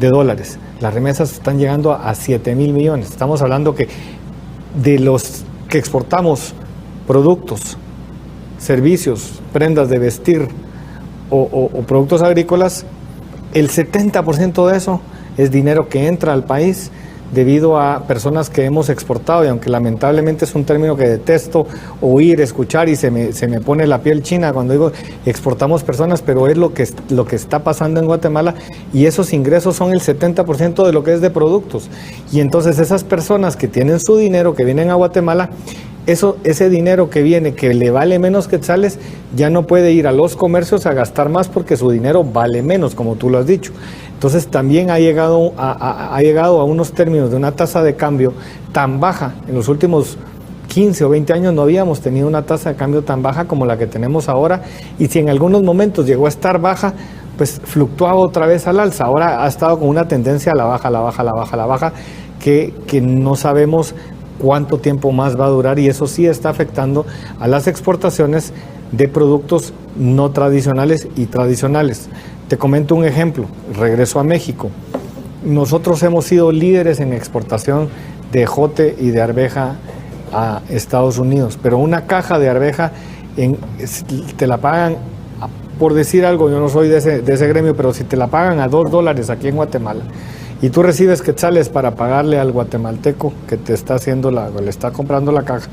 dólares. Las remesas están llegando a 7 mil millones. Estamos hablando que de los que exportamos productos, servicios, prendas de vestir o productos agrícolas, el 70% de eso es dinero que entra al país debido a personas que hemos exportado, y aunque lamentablemente es un término que detesto oír, escuchar, y se me pone la piel china cuando digo exportamos personas, pero es lo que está pasando en Guatemala, y esos ingresos son el 70% de lo que es de productos. Y entonces esas personas que tienen su dinero, que vienen a Guatemala, ese dinero que viene, que le vale menos quetzales, ya no puede ir a los comercios a gastar más porque su dinero vale menos, como tú lo has dicho. Entonces también ha llegado a unos términos de una tasa de cambio tan baja. En los últimos 15 o 20 años no habíamos tenido una tasa de cambio tan baja como la que tenemos ahora, y si en algunos momentos llegó a estar baja, pues fluctuaba otra vez al alza. Ahora ha estado con una tendencia a la baja, que no sabemos cuánto tiempo más va a durar, y eso sí está afectando a las exportaciones de productos no tradicionales y tradicionales. Te comento un ejemplo, regreso a México. Nosotros hemos sido líderes en exportación de ejote y de arveja a Estados Unidos, pero una caja de arveja te la pagan, por decir algo, yo no soy de ese gremio, pero si te la pagan a $2 aquí en Guatemala, y tú recibes quetzales para pagarle al guatemalteco que te está le está comprando la caja,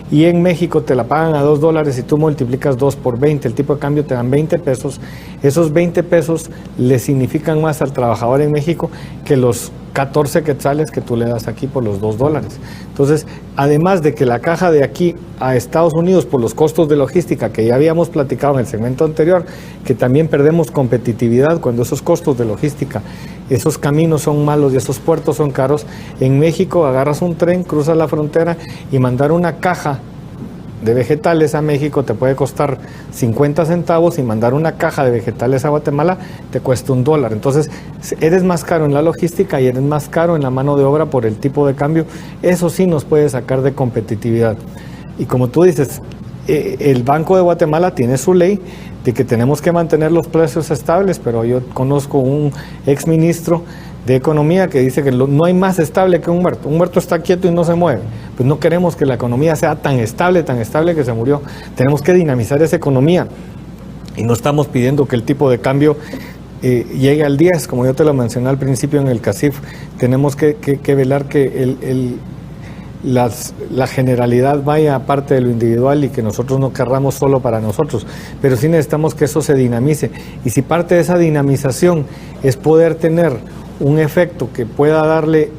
y en México te la pagan a $2 y tú multiplicas 2 por 20, el tipo de cambio te dan 20 pesos, esos 20 pesos le significan más al trabajador en México que los 14 quetzales que tú le das aquí por los $2. Entonces, además de que la caja de aquí a Estados Unidos, por los costos de logística que ya habíamos platicado en el segmento anterior, que también perdemos competitividad cuando esos costos de logística, esos caminos son malos y esos puertos son caros. En México agarras un tren, cruzas la frontera, y mandar una caja de vegetales a México te puede costar 50 centavos, y mandar una caja de vegetales a Guatemala te cuesta $1. Entonces eres más caro en la logística y eres más caro en la mano de obra por el tipo de cambio. Eso sí nos puede sacar de competitividad. Y como tú dices, el Banco de Guatemala tiene su ley de que tenemos que mantener los precios estables, pero yo conozco un exministro de Economía que dice que no hay más estable que un muerto. Un muerto está quieto y no se mueve. Pues no queremos que la economía sea tan estable que se murió. Tenemos que dinamizar esa economía, y no estamos pidiendo que el tipo de cambio llegue al 10, como yo te lo mencioné al principio en el CACIF. Tenemos que velar que la generalidad vaya aparte de lo individual, y que nosotros no querramos solo para nosotros, pero sí necesitamos que eso se dinamice. Y si parte de esa dinamización es poder tener un efecto que pueda darle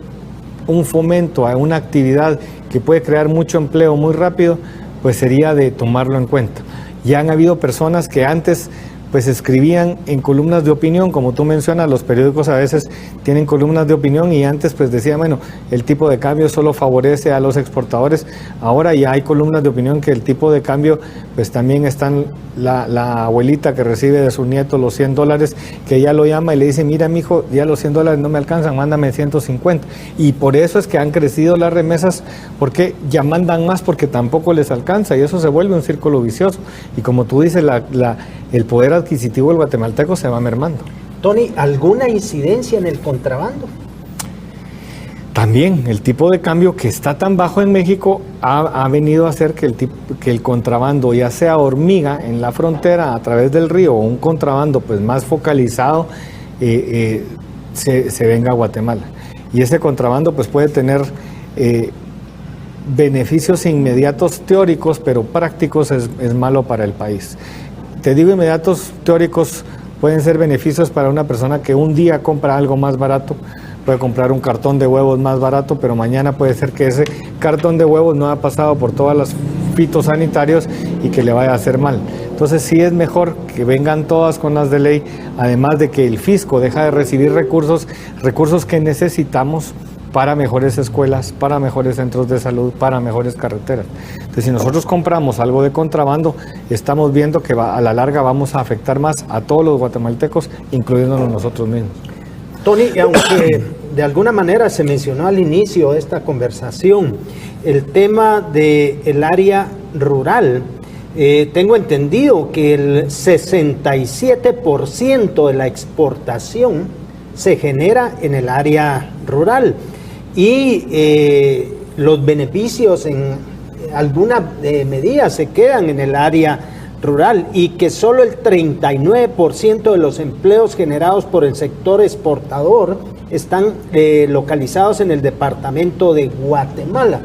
un fomento a una actividad que puede crear mucho empleo muy rápido, pues sería de tomarlo en cuenta. Ya han habido personas que antes pues escribían en columnas de opinión, como tú mencionas, los periódicos a veces tienen columnas de opinión, y antes pues decían, bueno, el tipo de cambio solo favorece a los exportadores. Ahora ya hay columnas de opinión que el tipo de cambio, pues también están la abuelita que recibe de su nieto los $100, que ya lo llama y le dice, mira mijo, ya los $100 no me alcanzan, mándame 150. Y por eso es que han crecido las remesas, porque ya mandan más porque tampoco les alcanza, y eso se vuelve un círculo vicioso. Y como tú dices, el poder adquisitivo del guatemalteco se va mermando. Tony, ¿alguna incidencia en el contrabando? También el tipo de cambio que está tan bajo en México ha venido a hacer que el contrabando, ya sea hormiga en la frontera a través del río, o un contrabando pues más focalizado, se venga a Guatemala. Y ese contrabando pues puede tener beneficios inmediatos teóricos, pero prácticos es malo para el país. Te digo inmediatos teóricos, pueden ser beneficios para una persona que un día compra algo más barato, puede comprar un cartón de huevos más barato, pero mañana puede ser que ese cartón de huevos no ha pasado por todas las fitosanitarios y que le vaya a hacer mal. Entonces sí es mejor que vengan todas con las de ley, además de que el fisco deja de recibir recursos que necesitamos para mejores escuelas, para mejores centros de salud, para mejores carreteras. Entonces, si nosotros compramos algo de contrabando, estamos viendo que a la larga vamos a afectar más a todos los guatemaltecos, incluyéndonos nosotros mismos. Tony, aunque de alguna manera se mencionó al inicio de esta conversación el tema del área rural, tengo entendido que el 67% de la exportación se genera en el área rural y los beneficios en alguna medida se quedan en el área rural y que solo el 39% de los empleos generados por el sector exportador están localizados en el departamento de Guatemala.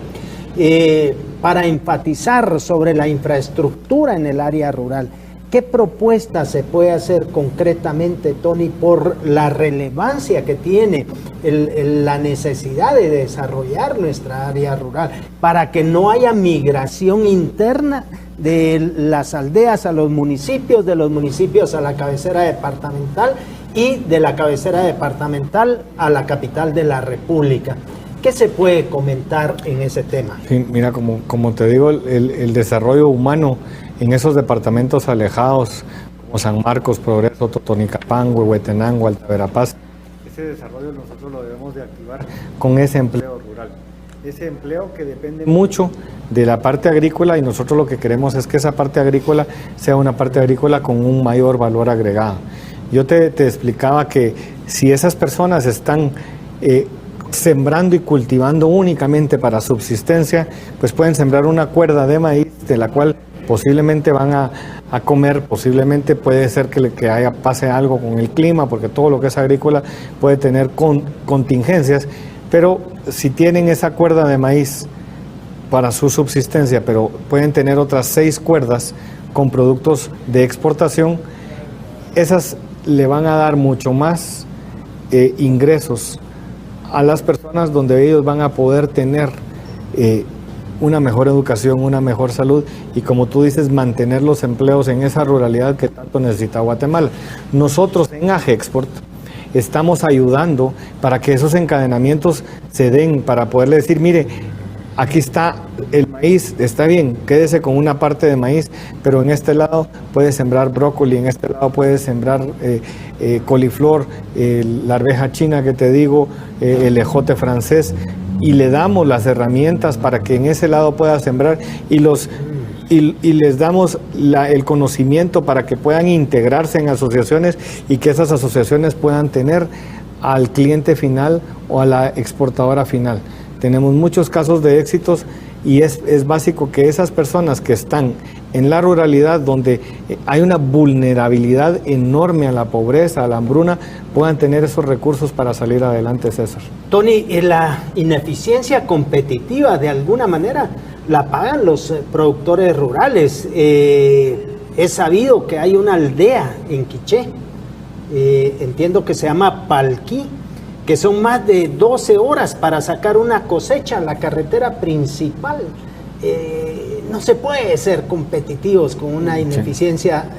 Para enfatizar sobre la infraestructura en el área rural, ¿qué propuesta se puede hacer concretamente, Tony, por la relevancia que tiene la necesidad de desarrollar nuestra área rural para que no haya migración interna de las aldeas a los municipios, de los municipios a la cabecera departamental y de la cabecera departamental a la capital de la República? ¿Qué se puede comentar en ese tema? Sí, mira, como te digo, el desarrollo humano en esos departamentos alejados, como San Marcos, Progreso, Totonicapán, Huehuetenango, Alta Verapaz, ese desarrollo nosotros lo debemos de activar con ese empleo rural. Ese empleo que depende mucho de la parte agrícola y nosotros lo que queremos es que esa parte agrícola sea una parte agrícola con un mayor valor agregado. Yo te explicaba que si esas personas están sembrando y cultivando únicamente para subsistencia, pues pueden sembrar una cuerda de maíz de la cual posiblemente van a comer, posiblemente puede ser que pase algo con el clima, porque todo lo que es agrícola puede tener contingencias, pero si tienen esa cuerda de maíz para su subsistencia, pero pueden tener otras 6 cuerdas con productos de exportación, esas le van a dar mucho más ingresos a las personas, donde ellos van a poder tener una mejor educación, una mejor salud y, como tú dices, mantener los empleos en esa ruralidad que tanto necesita Guatemala. Nosotros en AGEXPORT estamos ayudando para que esos encadenamientos se den, para poderle decir, mire, aquí está el maíz, está bien, quédese con una parte de maíz, pero en este lado puede sembrar brócoli, en este lado puede sembrar coliflor, la arveja china que te digo, el ejote francés, y le damos las herramientas para que en ese lado pueda sembrar y les damos el conocimiento para que puedan integrarse en asociaciones y que esas asociaciones puedan tener al cliente final o a la exportadora final. Tenemos muchos casos de éxitos y es básico que esas personas que están en la ruralidad, donde hay una vulnerabilidad enorme a la pobreza, a la hambruna, puedan tener esos recursos para salir adelante, César. Tony, la ineficiencia competitiva de alguna manera la pagan los productores rurales. Es sabido que hay una aldea en Quiché, entiendo que se llama Palquí, que son más de 12 horas para sacar una cosecha en la carretera principal. No se puede ser competitivos con una ineficiencia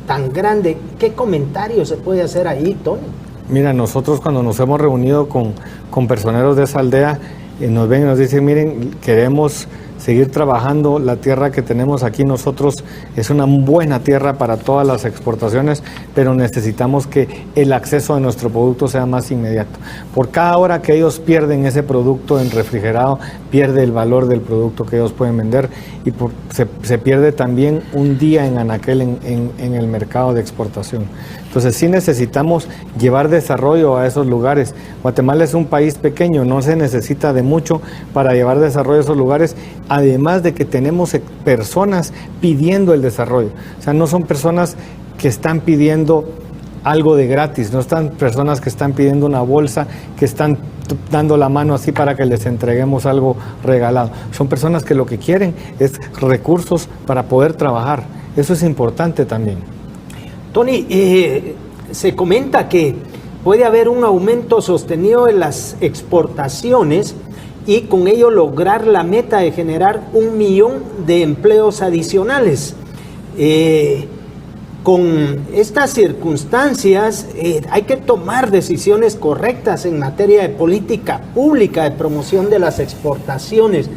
tan grande. ¿Qué comentario se puede hacer ahí, Tony? Mira, nosotros cuando nos hemos reunido con personeros de esa aldea, nos ven y nos dicen, miren, queremos seguir trabajando, la tierra que tenemos aquí nosotros es una buena tierra para todas las exportaciones, pero necesitamos que el acceso a nuestro producto sea más inmediato. Por cada hora que ellos pierden ese producto en refrigerado, pierde el valor del producto que ellos pueden vender y se pierde también un día en anaquel en el mercado de exportación. Entonces sí necesitamos llevar desarrollo a esos lugares. Guatemala es un país pequeño, no se necesita de mucho para llevar desarrollo a esos lugares, además de que tenemos personas pidiendo el desarrollo. O sea, no son personas que están pidiendo algo de gratis, no están personas que están pidiendo una bolsa, que están dando la mano así para que les entreguemos algo regalado. Son personas que lo que quieren es recursos para poder trabajar. Eso es importante también. Tony, se comenta que puede haber un aumento sostenido en las exportaciones y con ello lograr la meta de generar 1 millón de empleos adicionales. Con estas circunstancias hay que tomar decisiones correctas en materia de política pública de promoción de las exportaciones.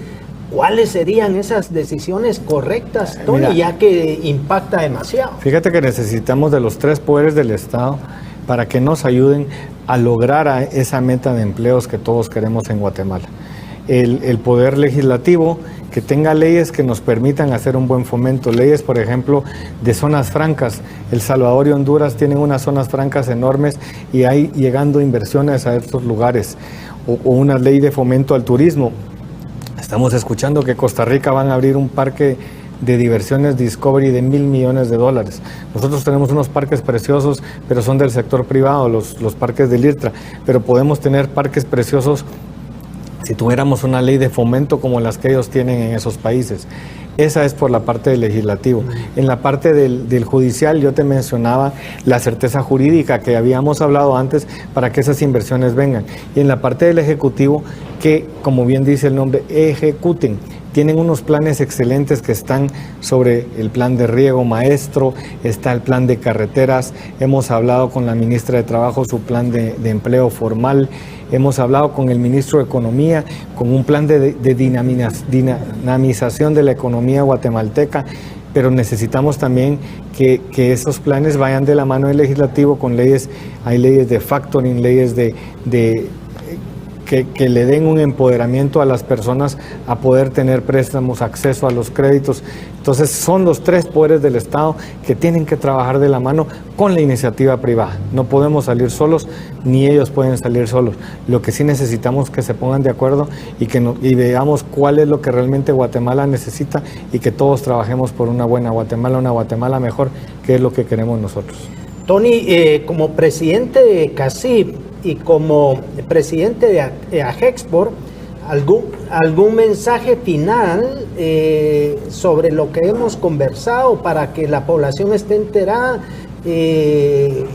¿Cuáles serían esas decisiones correctas, Tony, Mira, ya que impacta demasiado? Fíjate que necesitamos de los 3 poderes del Estado para que nos ayuden a lograr esa meta de empleos que todos queremos en Guatemala. El poder legislativo, que tenga leyes que nos permitan hacer un buen fomento, leyes, por ejemplo, de zonas francas. El Salvador y Honduras tienen unas zonas francas enormes y hay llegando inversiones a estos lugares, o una ley de fomento al turismo. Estamos escuchando que Costa Rica van a abrir un parque de diversiones Discovery de $1,000 millones. Nosotros tenemos unos parques preciosos, pero son del sector privado, los parques del IRTRA, pero podemos tener parques preciosos si tuviéramos una ley de fomento como las que ellos tienen en esos países. Esa es por la parte del legislativo. En la parte del judicial, yo te mencionaba la certeza jurídica que habíamos hablado antes para que esas inversiones vengan. Y en la parte del ejecutivo, que como bien dice el nombre, ejecuten. Tienen unos planes excelentes que están sobre el plan de riego maestro, está el plan de carreteras, hemos hablado con la ministra de Trabajo su plan de empleo formal, hemos hablado con el ministro de Economía con un plan de dinamización de la economía guatemalteca, pero necesitamos también que esos planes vayan de la mano del legislativo con leyes. Hay leyes de factoring, leyes que le den un empoderamiento a las personas a poder tener préstamos, acceso a los créditos. Entonces son los 3 poderes del Estado que tienen que trabajar de la mano con la iniciativa privada. No podemos salir solos, ni ellos pueden salir solos. Lo que sí necesitamos es que se pongan de acuerdo y veamos cuál es lo que realmente Guatemala necesita y que todos trabajemos por una buena Guatemala, una Guatemala mejor, que es lo que queremos nosotros. Tony, como presidente de CACIB y como presidente de AGEXPOR, ¿algún mensaje final sobre lo que hemos conversado para que la población esté enterada? Que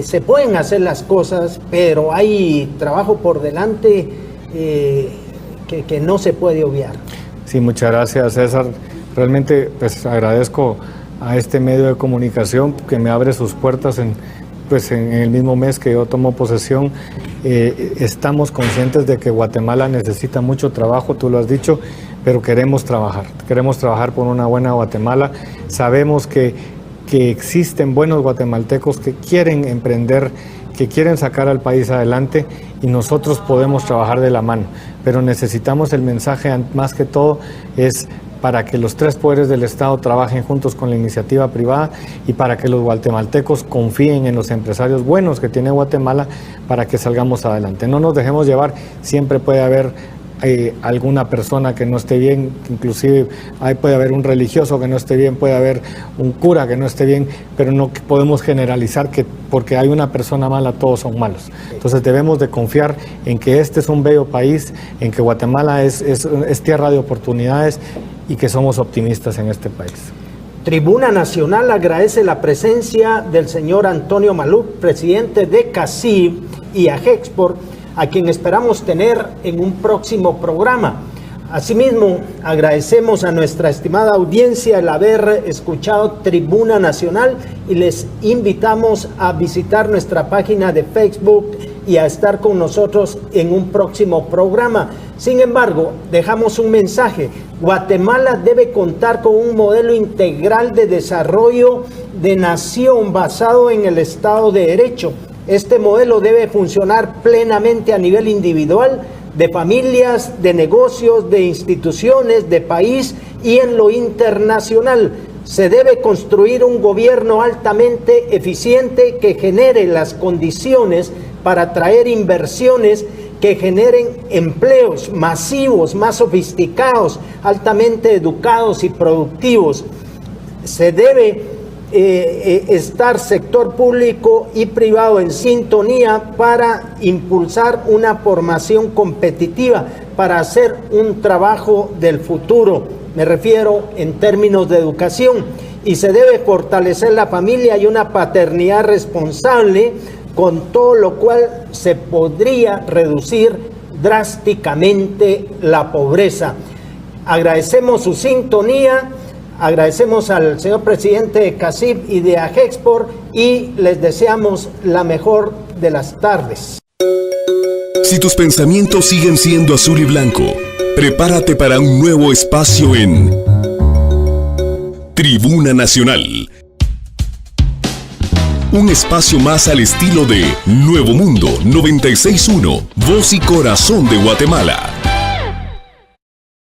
se pueden hacer las cosas, pero hay trabajo por delante que no se puede obviar. Sí, muchas gracias, César. Realmente pues agradezco a este medio de comunicación que me abre sus puertas en el mismo mes que yo tomo posesión. Estamos conscientes de que Guatemala necesita mucho trabajo, tú lo has dicho, pero queremos trabajar por una buena Guatemala. Sabemos que existen buenos guatemaltecos que quieren emprender, que quieren sacar al país adelante, y nosotros podemos trabajar de la mano, pero necesitamos el mensaje más que todo es para que los 3 poderes del Estado trabajen juntos con la iniciativa privada y para que los guatemaltecos confíen en los empresarios buenos que tiene Guatemala para que salgamos adelante. No nos dejemos llevar, siempre puede haber alguna persona que no esté bien, inclusive puede haber un religioso que no esté bien, puede haber un cura que no esté bien, pero no podemos generalizar que porque hay una persona mala todos son malos. Entonces debemos de confiar en que este es un bello país, en que Guatemala es tierra de oportunidades y que somos optimistas en este país. Tribuna Nacional agradece la presencia del señor Antonio Maluf, presidente de CACIB y AGEXPOR, a quien esperamos tener en un próximo programa. Asimismo, agradecemos a nuestra estimada audiencia el haber escuchado Tribuna Nacional y les invitamos a visitar nuestra página de Facebook y a estar con nosotros en un próximo programa. Sin embargo, dejamos un mensaje. Guatemala debe contar con un modelo integral de desarrollo de nación basado en el Estado de Derecho. Este modelo debe funcionar plenamente a nivel individual, de familias, de negocios, de instituciones, de país y en lo internacional. Se debe construir un gobierno altamente eficiente que genere las condiciones para atraer inversiones que generen empleos masivos, más sofisticados, altamente educados y productivos. Se debe estar sector público y privado en sintonía para impulsar una formación competitiva, para hacer un trabajo del futuro. Me refiero en términos de educación. Y se debe fortalecer la familia y una paternidad responsable, con todo lo cual se podría reducir drásticamente la pobreza. Agradecemos su sintonía, agradecemos al señor presidente de CACIB y de AGEXPOR y les deseamos la mejor de las tardes. Si tus pensamientos siguen siendo azul y blanco, prepárate para un nuevo espacio en Tribuna Nacional. Un espacio más al estilo de Nuevo Mundo 96.1, Voz y Corazón de Guatemala.